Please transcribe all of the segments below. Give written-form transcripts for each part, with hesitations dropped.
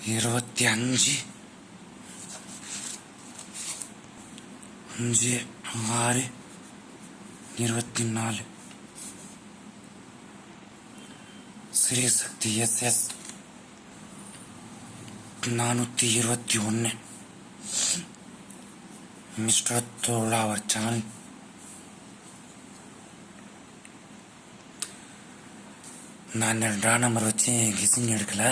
25 5 6 24 Srisakthi SS 421 mister தோழா அவர் channel. நான் ட்ரா நம்பர் வச்சு கெஸ்ஸிங் எடுக்கலை,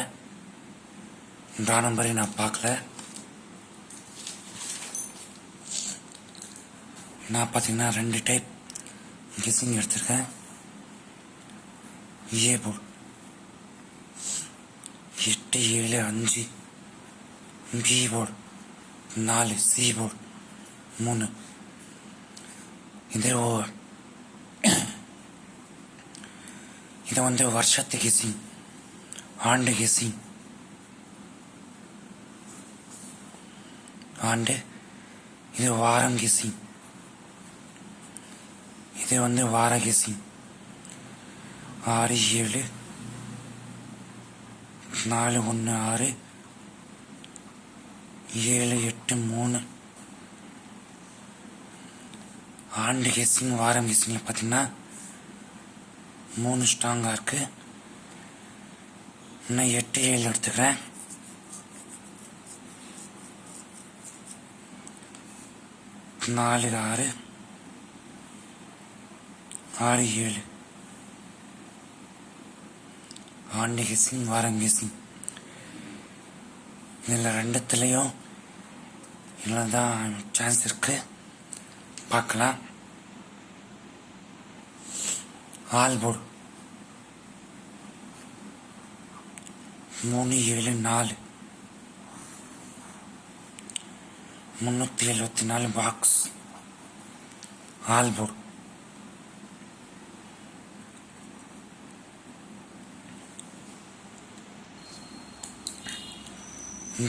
ட்ரா நம்பரையும் நான் பார்க்கல. நான் பார்த்தீங்கன்னா 2 டைப் கெஸ்ஸிங் எடுத்திருக்கேன். A board 8 7 5, B board 4, C board 3. இது வந்து வருஷத்து கெஸ்ஸிங், ஆண்டு கெஸ்ஸிங். ஆண்டு இது வாரம் கெஸ்ஸிங், இது வந்து வார கெஸ்ஸிங். 6 7 4 1 6 7 8 3. ஆண்டு கெஸ்ஸிங் வாரம் கெஸ்ஸிங்கில் பார்த்தீங்கன்னா 3 ஸ்ட்ராங்காக இருக்கு. இன்னும் 8 7 எடுத்துக்கிறேன். நாலு 6 6 7 ஆண்டு கெஸ்ஸிங் வாரம் கெஸ்ஸிங். இதில் 2த்துலேயும் இல்லை தான் சான்ஸ் இருக்கு, பார்க்கலாம். All board 3 7 4 374 box all board.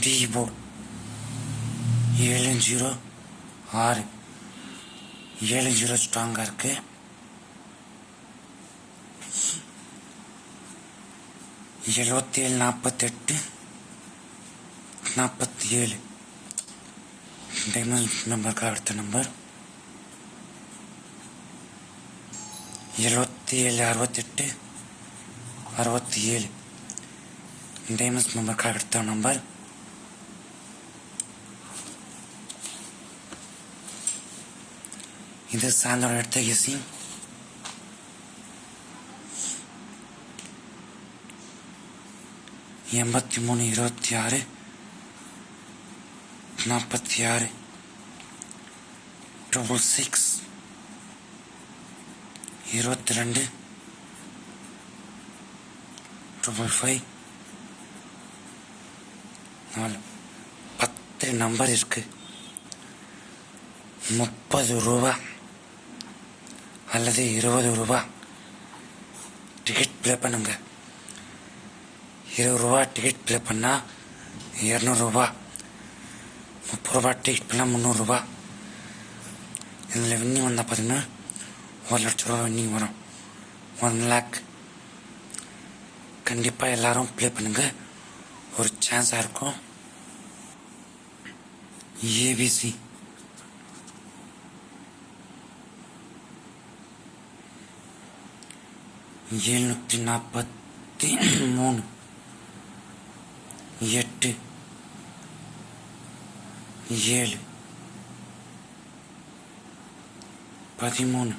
D board 7 0 6 7 0 ஸ்ட்ராங்காக இருக்கு. எழுபத்தேழு 48 47 டைமண்ட் நம்பருக்கு அடுத்த நம்பர். 77 68 67 டைமண்ட் நம்பருக்கு அடுத்த நம்பர். இது சாயந்தரம் எடுத்த கெஸ்ஸிங். எண்பத்தி 3 26 46 666 22 555 4. 10 நம்பர் இருக்கு. 30 ரூபா அல்லது 20 ரூபா டிக்கெட் ப்ளே பண்ணுங்க. 20 ரூபா டிக்கெட் ப்ளே பண்ணால் 200 ரூபா, 30 ரூபா டிக்கெட் பண்ணால் 300 ரூபா. இதில் வின்னிங் வந்தால் பார்த்தீங்கன்னா 1 லட்ச ரூபா வின்னிங் வரும், 1 லேக். கண்டிப்பாக எல்லாரும் ப்ளே பண்ணுங்க, ஒரு சான்ஸாக இருக்கும். ஏபிசி 743 8 7 13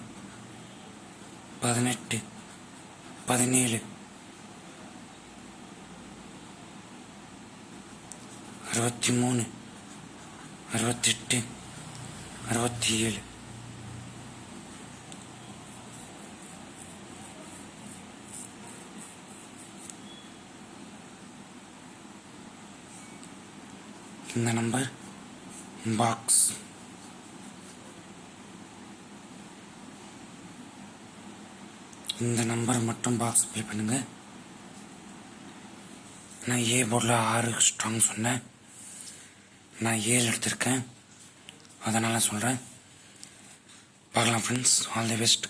18 17 63 68 67. இந்த நம்பர் பாக்ஸ். இந்த நம்பர் மட்டும் பாக்ஸ் ப்ளே பண்ணுங்க. நான் ஏ போர்டில் 6 ஸ்ட்ராங் சொன்னேன், நான் 7 எடுத்திருக்கேன், அதனால் சொல்கிறேன். பார்க்கலாம் ஃப்ரெண்ட்ஸ், ஆல் தி பெஸ்ட்.